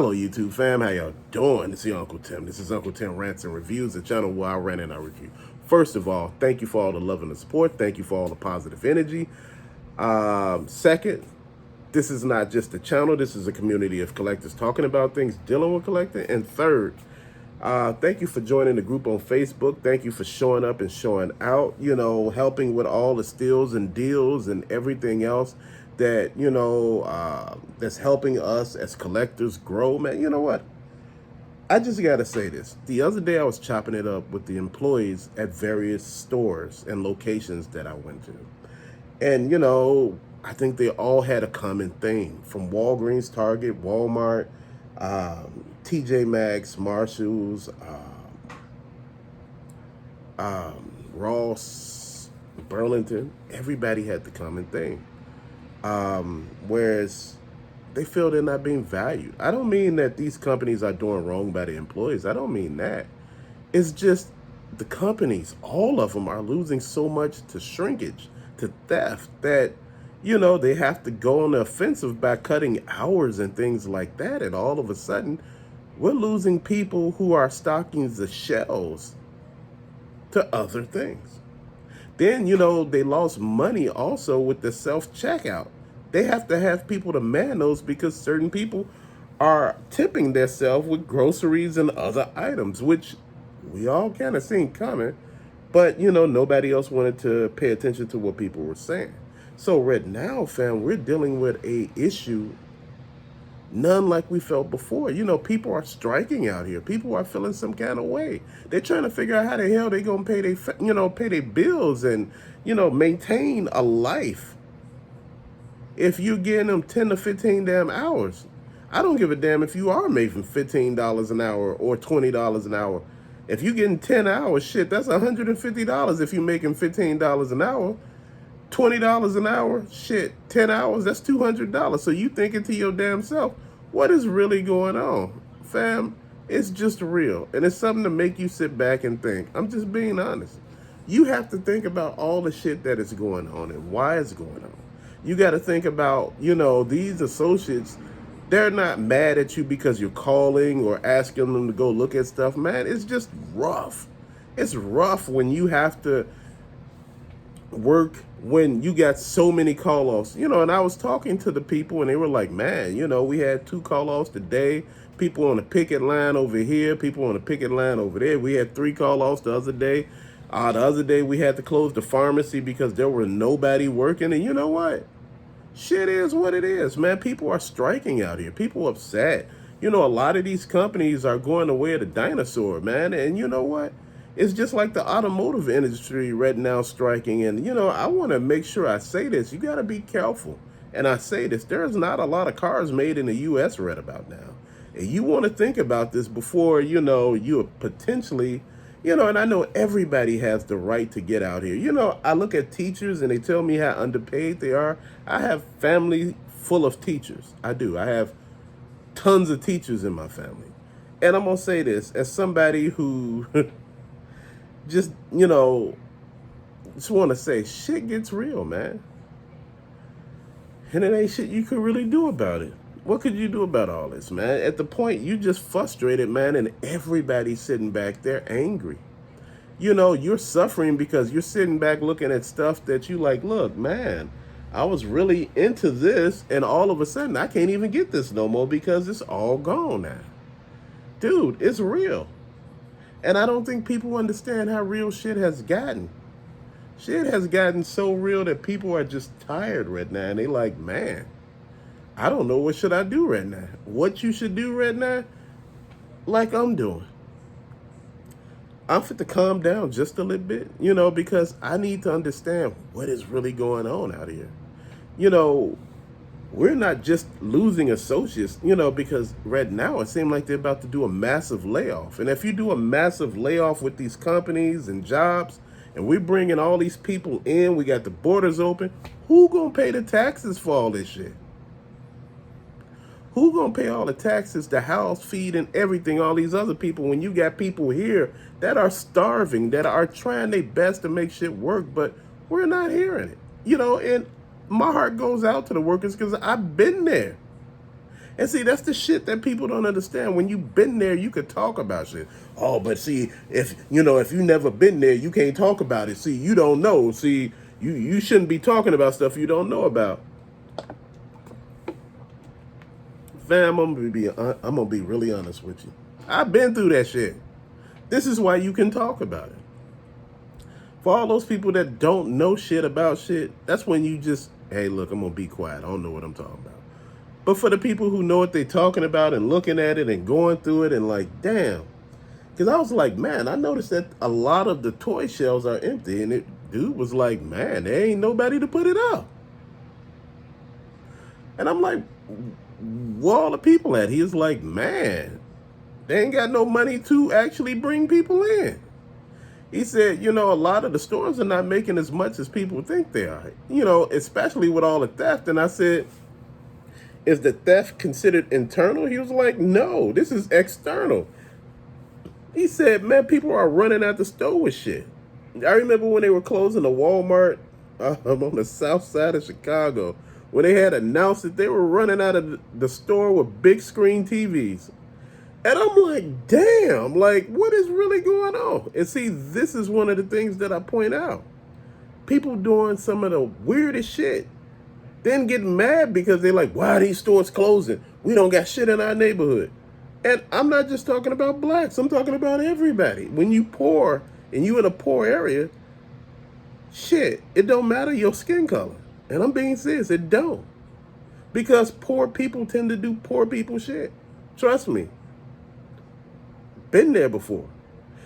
Hello YouTube fam, how y'all doing? It's your Uncle Tim. This is Uncle Tim Rants and Reviews, the channel where I rant and I review. First of all, thank you for all the love and the support. Thank you for all the positive energy. Second, this is not just a channel. This is a community of collectors talking about things, dealing with collecting. And third, thank you for joining the group on Facebook. Thank you for showing up and showing out, helping with all the steals and deals and everything else that, that's helping us as collectors grow, man. You know what? I just got to say this. The other day I was chopping it up with the employees at various stores and locations that I went to. And, I think they all had a common thing, from Walgreens, Target, Walmart, TJ Maxx, Marshalls, Ross, Burlington. Everybody had the common thing. Whereas they feel they're not being valued. I don't mean that these companies are doing wrong by the employees. I don't mean that. It's just the companies, all of them, are losing so much to shrinkage, to theft, that, they have to go on the offensive by cutting hours and things like that. And all of a sudden, we're losing people who are stocking the shelves to other things. Then, they lost money also with the self-checkout. They have to have people to man those because certain people are tipping themselves with groceries and other items, which we all kind of seen coming. But, nobody else wanted to pay attention to what people were saying. So right now, fam, we're dealing with a issue none like we felt before. People are striking out here. People are feeling some kind of way. They're trying to figure out how the hell they gonna pay their bills and, maintain a life. If you're getting them 10 to 15 damn hours, I don't give a damn if you are making $15 an hour or $20 an hour. If you're getting 10 hours, shit, that's $150 if you're making $15 an hour. $20 an hour, shit, 10 hours, that's $200. So you thinking to your damn self, what is really going on? Fam, it's just real. And it's something to make you sit back and think. I'm just being honest. You have to think about all the shit that is going on and why it's going on. You got to think about, these associates, they're not mad at you because you're calling or asking them to go look at stuff. Man, it's just rough. It's rough when you have to work when you got so many call-offs, and I was talking to the people and they were like, man, we had 2 call-offs today, people on the picket line over here, people on the picket line over there. We had 3 call-offs the other day. The other day we had to close the pharmacy because there were nobody working. And you know what? Shit is what it is, man. People are striking out here. People are upset. A lot of these companies are going the way of the dinosaur, man. And you know what? It's just like the automotive industry right now striking. And, I want to make sure I say this. You got to be careful. And I say this, there's not a lot of cars made in the U.S. right about now. And you want to think about this before, you're potentially, and I know everybody has the right to get out here. I look at teachers and they tell me how underpaid they are. I have family full of teachers. I do. I have tons of teachers in my family. And I'm going to say this, as somebody who just want to say shit gets real, man. And it ain't shit you could really do about it. What could you do about all this, man? At the point, you just frustrated, man, and everybody's sitting back there angry. You're suffering because you're sitting back looking at stuff that you like, look, man, I was really into this, and all of a sudden, I can't even get this no more because it's all gone now. Dude, it's real. And I don't think people understand how real shit has gotten. Shit has gotten so real that people are just tired right now. And they like, man, I don't know what should I do right now. What you should do right now, like I'm doing. I'm fit to calm down just a little bit, because I need to understand what is really going on out here. We're not just losing associates, because right now it seems like they're about to do a massive layoff. And if you do a massive layoff with these companies and jobs, and we're bringing all these people in, we got the borders open, who gonna pay the taxes for all this shit? Who gonna pay all the taxes, the house, feed, and everything, all these other people, when you got people here that are starving, that are trying their best to make shit work, but we're not hearing it, and my heart goes out to the workers because I've been there. And see, that's the shit that people don't understand. When you've been there, you could talk about shit. Oh, but see, if you never been there, you can't talk about it. See, you don't know. See, you shouldn't be talking about stuff you don't know about. Fam, I'm gonna be really honest with you. I've been through that shit. This is why you can talk about it. For all those people that don't know shit about shit, that's when you just, hey, look, I'm gonna be quiet. I don't know what I'm talking about. But for the people who know what they're talking about and looking at it and going through it and like, damn. Because I was like, man, I noticed that a lot of the toy shelves are empty. And dude was like, man, there ain't nobody to put it up. And I'm like, where all the people at? He was like, man, they ain't got no money to actually bring people in. He said, a lot of the stores are not making as much as people think they are, especially with all the theft. And I said, is the theft considered internal? He was like, no, this is external. He said, man, people are running out the store with shit. I remember when they were closing the Walmart on the south side of Chicago, when they had announced that they were running out of the store with big screen TVs. And I'm like, damn, like, what is really going on? And see, this is one of the things that I point out. People doing some of the weirdest shit. Then getting mad because they're like, why are these stores closing? We don't got shit in our neighborhood. And I'm not just talking about blacks. I'm talking about everybody. When you poor and you in a poor area, shit, it don't matter your skin color. And I'm being serious, it don't. Because poor people tend to do poor people shit. Trust me. Been there before.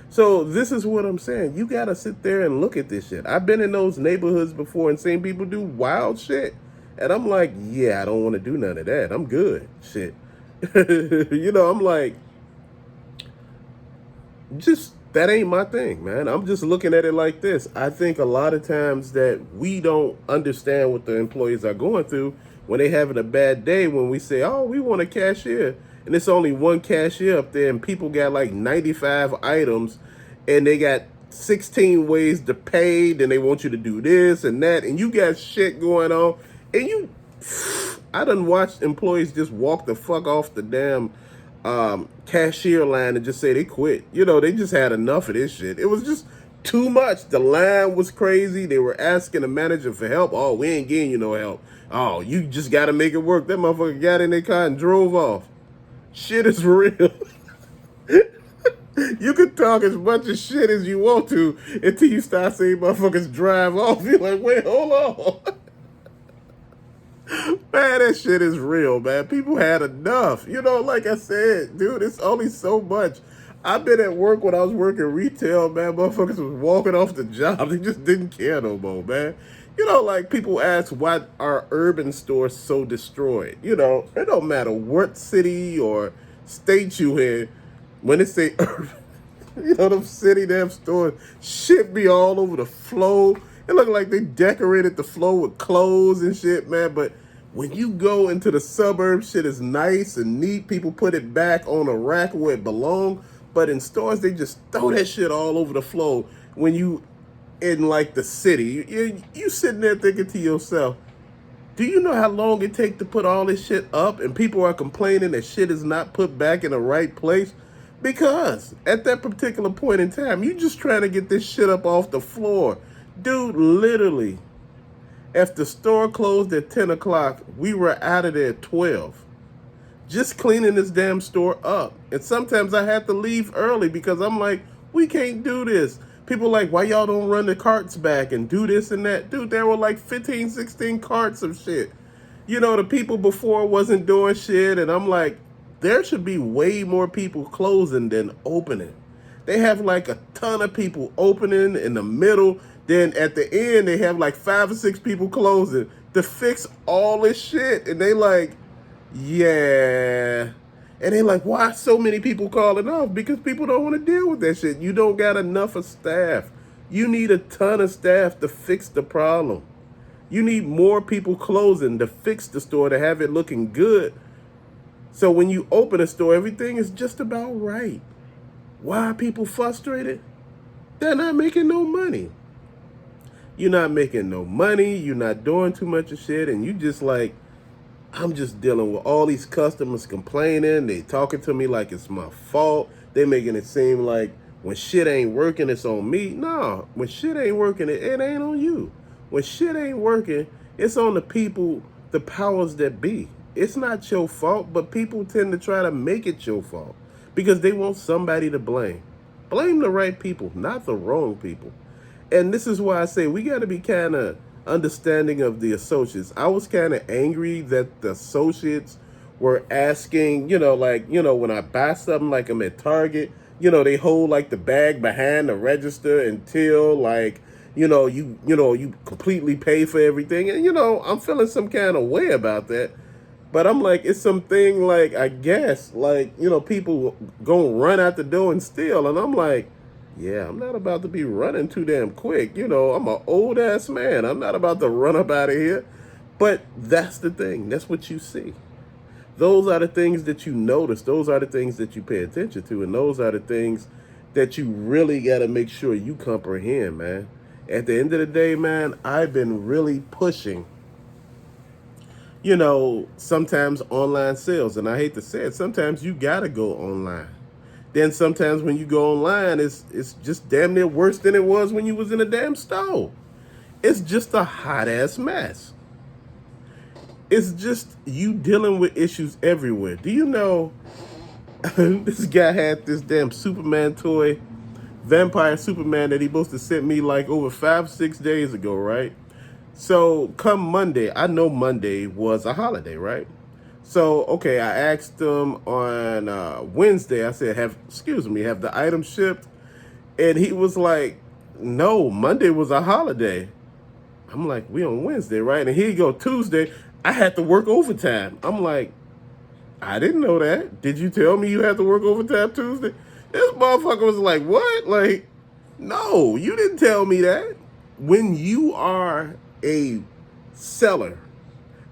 So this is what I'm saying. You got to sit there and look at this shit. I've been in those neighborhoods before and seen people do wild shit. And I'm like, yeah, I don't want to do none of that. I'm good. Shit. I'm like, just, that ain't my thing, man. I'm just looking at it like this. I think a lot of times that we don't understand what the employees are going through when they having a bad day, when we say, oh, we want a cashier. And it's only one cashier up there and people got like 95 items and they got 16 ways to pay. Then they want you to do this and that. And you got shit going on. And I done watched employees just walk the fuck off the damn cashier line and just say they quit. They just had enough of this shit. It was just too much. The line was crazy. They were asking the manager for help. Oh, we ain't getting you no help. Oh, you just got to make it work. That motherfucker got in their car and drove off. Shit is real. You can talk as much as shit as you want to until you start seeing motherfuckers drive off. You're like, wait, hold on. Man, that shit is real, man. People had enough. Like I said, dude, it's only so much. I've been at work when I was working retail, man. Motherfuckers was walking off the job. They just didn't care no more, man. Like people ask why are urban stores so destroyed? It don't matter what city or state you in. When they say urban, them city damn stores, shit be all over the floor. It look like they decorated the floor with clothes and shit, man. But when you go into the suburbs, shit is nice and neat. People put it back on a rack where it belong. But in stores, they just throw that shit all over the floor. When you in like the city, you sitting there thinking to yourself, do you know how long it takes to put all this shit up? And people are complaining that shit is not put back in the right place. Because at that particular point in time, you just trying to get this shit up off the floor. Dude, literally, if the store closed at 10 o'clock, we were out of there at 12. Just cleaning this damn store up. And sometimes I had to leave early because I'm like, we can't do this. People like, why y'all don't run the carts back and do this and that? Dude, there were like 15, 16 carts of shit. The people before wasn't doing shit. And I'm like, there should be way more people closing than opening. They have like a ton of people opening in the middle. Then at the end, they have like 5 or 6 people closing to fix all this shit. And they like, yeah. And they like, why so many people calling off? Because people don't want to deal with that shit. You don't got enough of staff. You need a ton of staff to fix the problem. You need more people closing to fix the store, to have it looking good. So when you open a store, everything is just about right. Why are people frustrated? They're not making no money. You're not making no money. You're not doing too much of shit. And you just like, I'm just dealing with all these customers complaining. They talking to me like it's my fault. They making it seem like when shit ain't working, it's on me. No, when shit ain't working, it ain't on you. When shit ain't working, it's on the people, the powers that be. It's not your fault, but people tend to try to make it your fault because they want somebody to blame. Blame the right people, not the wrong people. And this is why I say we got to be kind of understanding of the associates. I was kind of angry that the associates were asking, like, when I buy something, like I'm at Target, they hold like the bag behind the register until like, you completely pay for everything. And, I'm feeling some kind of way about that. But I'm like, it's something like, I guess, like, people gonna run out the door and steal. And I'm like, yeah, I'm not about to be running too damn quick. I'm an old ass man. I'm not about to run up out of here. But that's the thing. That's what you see. Those are the things that you notice. Those are the things that you pay attention to. And those are the things that you really got to make sure you comprehend, man. At the end of the day, man, I've been really pushing, sometimes online sales. And I hate to say it, sometimes you got to go online. Then sometimes when you go online, it's just damn near worse than it was when you was in a damn store. It's just a hot ass mess. It's just you dealing with issues everywhere. Do you know this guy had this damn Superman toy, Vampire Superman, that he supposed to sent me like over 5-6 days ago, right? So come Monday, I know Monday was a holiday, right? So, okay, I asked them on Wednesday, I said, have the item shipped? And he was like, no, Monday was a holiday. I'm like, we on Wednesday, right? And here you go, Tuesday, I had to work overtime. I'm like, I didn't know that. Did you tell me you had to work overtime Tuesday? This motherfucker was like, what? Like, no, you didn't tell me that. When you are a seller,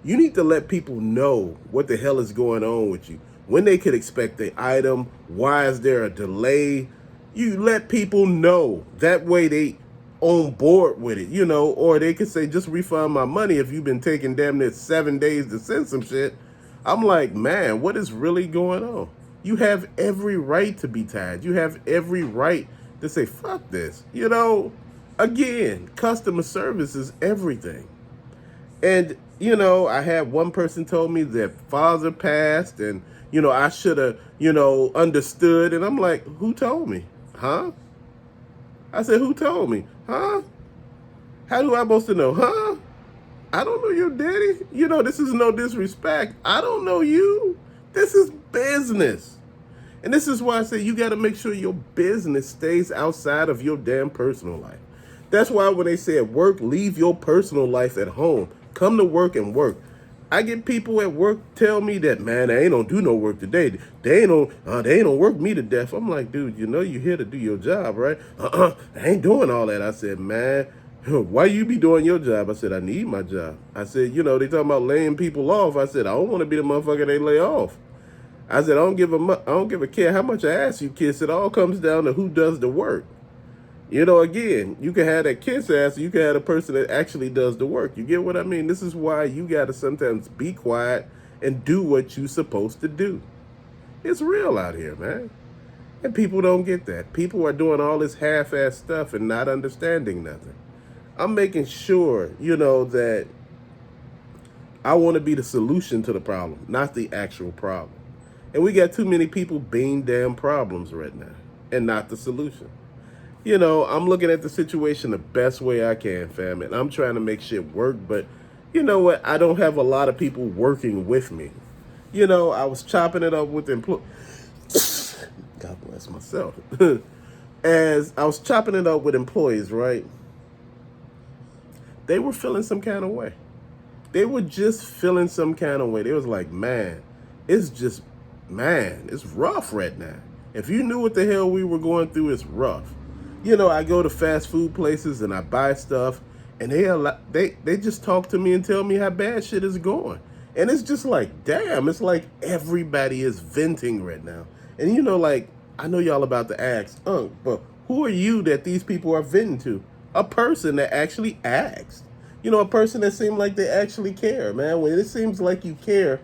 you need to let people know what the hell is going on with you. When they could expect the item, why is there a delay? You let people know. That way they on board with it, or they could say, just refund my money if you've been taking damn near 7 days to send some shit. I'm like, man, what is really going on? You have every right to be tired. You have every right to say, fuck this. Again, customer service is everything. And, I had one person told me that father passed and, I should have, understood. And I'm like, who told me? Huh? I said, who told me? Huh? How do I supposed to know? Huh? I don't know your daddy. This is no disrespect. I don't know you. This is business. And this is why I say you got to make sure your business stays outside of your damn personal life. That's why when they say at work, leave your personal life at home. Come to work and work. I get people at work tell me that, man, I ain't gonna do no work today. They ain't gonna work me to death. I'm like, dude, you're here to do your job, right? I ain't doing all that. I said, man, why you be doing your job? I said, I need my job. I said, they talking about laying people off. I said, I don't want to be the motherfucker they lay off. I said, I don't give a care how much ass you kiss. It all comes down to who does the work. Again, you can have that kiss ass, or you can have a person that actually does the work. You get what I mean? This is why you got to sometimes be quiet and do what you're supposed to do. It's real out here, man. And people don't get that. People are doing all this half-ass stuff and not understanding nothing. I'm making sure, that I want to be the solution to the problem, not the actual problem. And we got too many people being damn problems right now and not the solution. I'm looking at the situation the best way I can, fam, and I'm trying to make shit work, but you know what? I don't have a lot of people working with me. I was chopping it up with employees. God bless myself. As I was chopping it up with employees, right? They were feeling some kind of way. They were just feeling some kind of way. They was like, man, it's rough right now. If you knew what the hell we were going through, it's rough. I go to fast food places and I buy stuff, and they just talk to me and tell me how bad shit is going. And it's just like, damn, it's like everybody is venting right now. And like, I know y'all about to ask, but who are you that these people are venting to? A person that actually asked. You know, a person that seems like they actually care, man. When it seems like you care,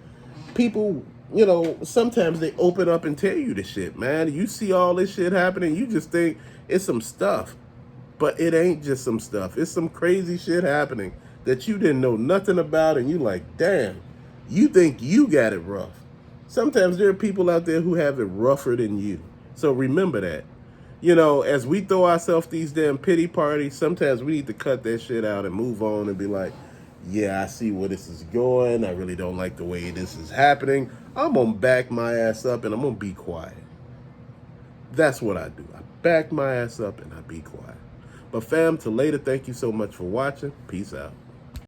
people, you know, sometimes they open up and tell you the shit, man. You see all this shit happening, you just think it's some stuff. But it ain't just some stuff. It's some crazy shit happening that you didn't know nothing about, and you like, damn, you think you got it rough. Sometimes there are people out there who have it rougher than you. So remember that. You know, as we throw ourselves these damn pity parties, sometimes we need to cut that shit out and move on and be like, yeah, I see where this is going. I really don't like the way this is happening. I'm going to back my ass up and I'm going to be quiet. That's what I do. I back my ass up and I be quiet. But fam, till later, thank you so much for watching. Peace out.